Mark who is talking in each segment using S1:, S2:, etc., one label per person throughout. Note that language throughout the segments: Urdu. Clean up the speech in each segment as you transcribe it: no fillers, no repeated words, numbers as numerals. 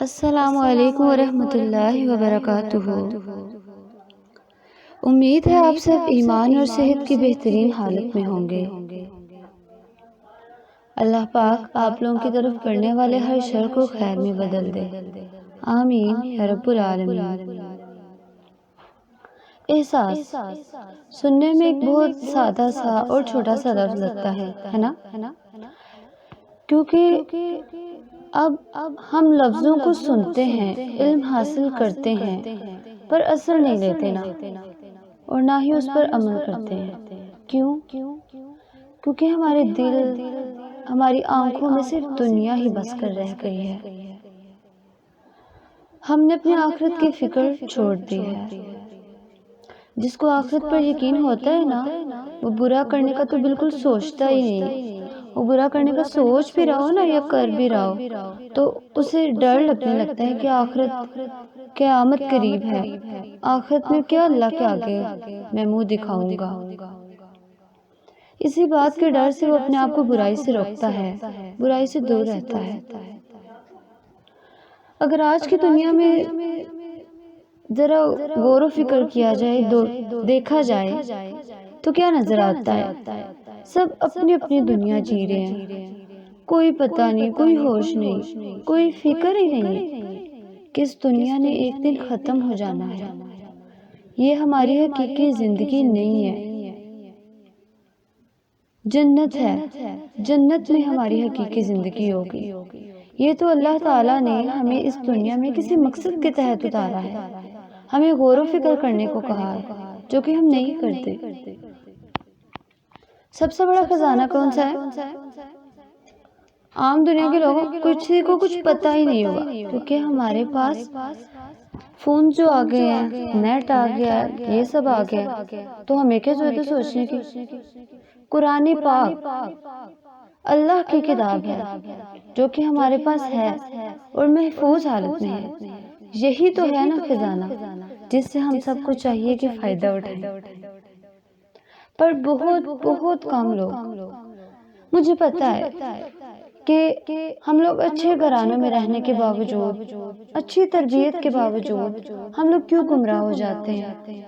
S1: السلام علیکم ورحمۃ اللہ وبرکاتہ۔ امید ہے آپ سب ایمان اور صحت کی بہترین حالت میں ہوں گے۔ اللہ پاک آپ لوگوں کی طرف پڑنے والے ہر شر کو خیر میں بدل دے، آمین یا رب العالمین۔ احساس سننے میں ایک بہت سادہ سا اور چھوٹا سا لفظ لگتا ہے نا؟ کیونکہ اب ہم لفظوں کو سنتے ہیں، علم حاصل کرتے ہیں، پر اثر نہیں لیتے نا، اور نہ ہی اس پر عمل کرتے ہیں۔ کیوں؟ کیونکہ ہمارے دل، ہماری آنکھوں میں صرف دنیا ہی بس کر رہ گئی ہے۔ ہم نے اپنی آخرت کی فکر چھوڑ دی ہے۔ جس کو آخرت پر یقین ہوتا ہے نا، وہ برا کرنے کا تو بالکل سوچتا ہی نہیں۔ وہ برا کرنے کا سوچ بھی رہا ہو نا یا کر بھی رہا ہو تو اسے ڈر لگنے لگتا ہے کہ آخرت قیامت قریب ہے، آخرت میں کیا اللہ کے آگے میں منہ دکھاؤں گا۔ اسی بات کے ڈر سے وہ اپنے آپ کو برائی سے روکتا ہے، برائی سے دور رہتا ہے۔ اگر آج کی دنیا میں ذرا غور و فکر کیا جائے، دیکھا جائے تو کیا نظر آتا ہے؟ سب اپنی اپنی دنیا جی رہے ہیں، کوئی پتہ نہیں، کوئی ہوش نہیں، کوئی فکر ہی نہیں کہ اس دنیا نے ایک دن ختم ہو جانا ہے۔ یہ ہماری حقیقی زندگی نہیں ہے، جنت ہے، جنت میں ہماری حقیقی زندگی ہوگی۔ یہ تو اللہ تعالیٰ نے ہمیں اس دنیا میں کسی مقصد کے تحت اتارا ہے، ہمیں غور و فکر کرنے کو کہا ہے، جو کہ ہم نہیں کرتے۔ سب سے بڑا خزانہ کون سا ہے؟ عام دنیا کے لوگوں کو کچھ پتہ ہی نہیں ہوگا، کیونکہ ہمارے پاس فون جو آ گئے ہیں، نیٹ آ گیا ہے، یہ سب آ گیا ہے، تو ہمیں کیا ضرورت ہے سوچنے کی؟ قرآن پاک اللہ کی کتاب ہے جو کہ ہمارے پاس ہے اور محفوظ حالت میں ہے۔ یہی تو ہے نا خزانہ، جس سے ہم سب کو چاہیے کہ فائدہ اٹھائیں۔ پر بہت کم لوگ، مجھے پتہ ہے کہ ہم لوگ اچھے گھرانوں میں رہنے کے باوجود، اچھی تربیت کے باوجود ہم لوگ کیوں گمراہ ہو جاتے ہیں؟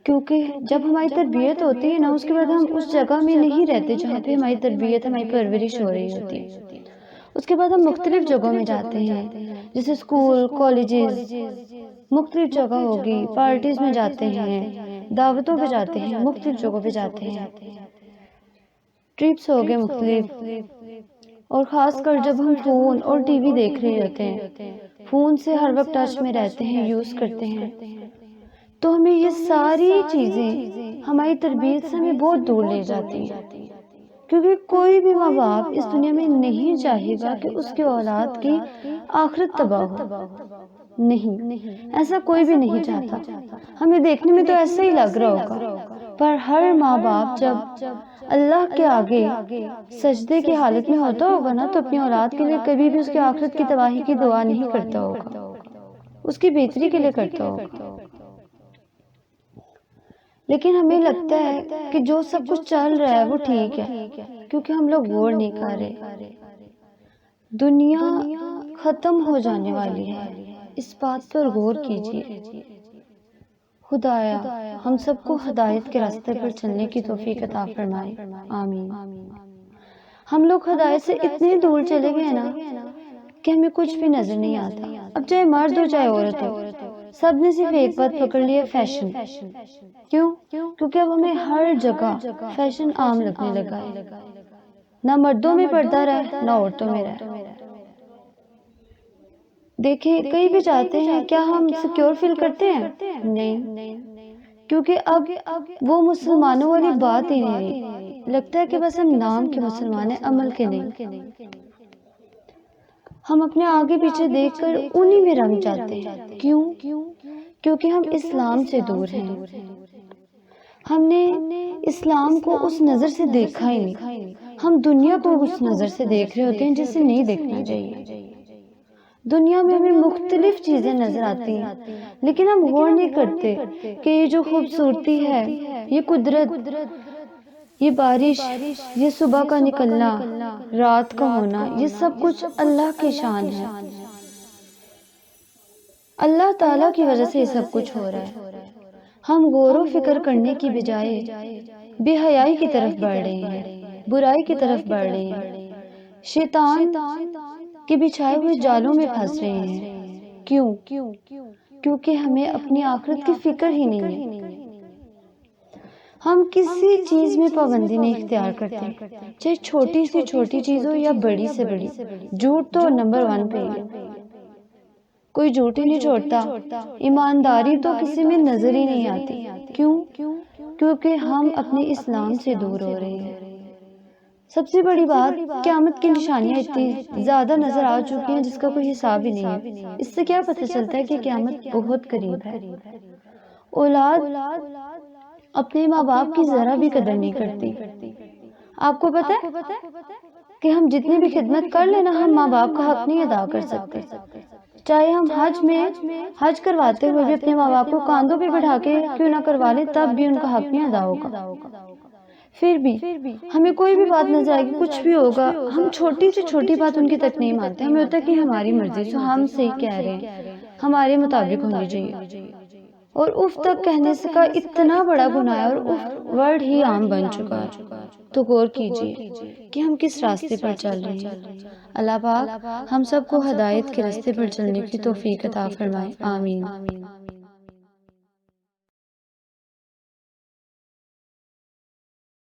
S1: کیونکہ جب ہماری تربیت ہوتی ہے نا، اس کے بعد ہم اس جگہ میں نہیں رہتے جہاں پہ ہماری تربیت، ہماری پرورش ہو رہی ہوتی ہے۔ اس کے بعد ہم مختلف جگہوں میں جاتے ہیں، جیسے اسکول، کالجز، مختلف جگہ ہوگی، پارٹیز میں جاتے ہیں، دعوتوں پہ جاتے ہیں، مختلف جگہوں پہ جاتے ہیں، ٹرپس ہو گئے مختلف۔ اور خاص کر جب ہم فون اور ٹی وی دیکھ رہے ہوتے ہیں، فون سے ہر وقت ٹچ میں رہتے ہیں، یوز کرتے ہیں، تو ہمیں یہ ساری چیزیں ہماری تربیت سے ہمیں بہت دور لے جاتی ہیں۔ کیونکہ کوئی بھی ماں باپ اس دنیا میں نہیں چاہے گا کہ اس کے اولاد کی آخرت تباہ ہو، نہیں، ایسا کوئی بھی نہیں چاہتا۔ ہمیں دیکھنے میں تو ایسا ہی لگ رہا ہوگا، پر ہر ماں باپ جب اللہ کے آگے سجدے کی حالت میں ہوتا ہوگا نا، تو اپنی اولاد کے لیے کبھی بھی اس کی آخرت کی تباہی کی دعا نہیں کرتا ہوگا، اس کی بہتری کے لیے کرتا ہوگا۔ لیکن ہمیں لگتا ہے کہ جو سب کچھ چل رہا ہے وہ ٹھیک ہے، کیونکہ ہم لوگ غور نہیں کر رہے۔ دنیا ختم ہو جانے والی ہے، اس بات پر غور کیجیے۔ خدایا ہم سب کو ہدایت کے راستے پر چلنے کی توفیق عطا فرمائے، آمین۔ ہم لوگ ہدایت سے اتنے دور چلے گئے نا کہ ہمیں کچھ بھی نظر نہیں آتا۔ اب چاہے مرد ہو چاہے عورت ہو، سب نے صرف ایک بات پکڑ لی ہے، فیشن۔ کیوں؟ کیونکہ اب ہمیں ہر جگہ فیشن عام لگنے لگا ہے، نہ مردوں میں پردہ رہا نہ عورتوں میں رہا۔ دیکھیں کہیں بھی جاتے ہیں، کیا ہم سیکیور فیل کرتے ہیں؟ نہیں، کیونکہ اب وہ مسلمانوں والی بات ہی نہیں، لگتا ہے کہ بس ہم نام کے مسلمان ہیں، عمل کے نہیں۔ ہم اپنے آگے پیچھے دیکھ کر انہی میں رنگ جاتے ہیں۔ کیوں؟ کیونکہ ہم اسلام سے دور ہیں۔ ہم نے اسلام کو اس نظر سے دیکھا ہی نہیں، ہم دنیا کو اس نظر سے دیکھ رہے ہوتے ہیں جسے نہیں دیکھنا چاہیے۔ دنیا میں ہمیں مختلف چیزیں نظر آتی ہیں، لیکن ہم غور نہیں کرتے کہ یہ جو خوبصورتی ہے، یہ قدرت، یہ بارش، یہ صبح کا نکلنا، رات کا ہونا، یہ سب کچھ اللہ کی شان ہے۔ اللہ تعالیٰ کی وجہ سے یہ سب کچھ ہو رہا ہے. ہم غور و فکر کرنے کی بجائے بے حیائی کی طرف بڑھ رہے ہیں، برائی کی طرف بڑھ رہے ہیں، شیطان کے بچھائے ہوئے جالوں میں پھنس رہے ہیں. کیوں؟ کیونکہ ہمیں اپنی آخرت کی فکر ہی نہیں ہے. ہم کسی چیز میں پابندی نہیں اختیار کرتے، چاہے چھوٹی سے چھوٹی چیز ہو یا بڑی سے بڑی. جھوٹ تو نمبر 1 پہ ہے، کوئی جھوٹ ہی نہیں چھوڑتا. ایمانداری تو کسی میں نظر ہی نہیں آتی. کیوں؟ کیونکہ ہم اپنے اسلام سے دور ہو رہے ہیں. سب سے بڑی بات، قیامت کی نشانیاں اتنی زیادہ نظر آ چکی ہیں جس کا کوئی حساب ہی نہیں ہے. اس سے کیا پتہ چلتا ہے کہ قیامت بہت قریب ہے. اولاد اپنے ماں باپ کی ذرا بھی قدر نہیں کرتی. آپ کو پتہ ہے کہ ہم جتنی بھی خدمت کر لینا، ہم ماں باپ کا حق نہیں ادا کر سکتے. چاہے ہم حج کرواتے ہوئے بھی اپنے ماں باپ کو کاندھوں پہ بٹھا کے کیوں نہ کروا لیں، تب بھی ان کا حق نہیں ادا ہوگا. پھر بھی ہمیں کوئی بھی بات نظر آئے گی، کچھ بھی ہوگا، ہم چھوٹی سے چھوٹی بات ان کی تک نہیں مانتے. ہمیں ہوتا ہے کہ ہماری مرضی، سو ہم صحیح کہہ رہے ہیں، ہمارے مطابق ہونی چاہیے. اور اف تک کہنے سے کا اتنا بڑا گناہ ہے، اور اف ورڈ ہی عام بن چکا ہے. تو غور کیجئے کہ ہم کس راستے پر چل رہے ہیں. اللہ پاک ہم سب کو ہدایت کے راستے پر چلنے کی توفیق عطا فرمائے. آمین.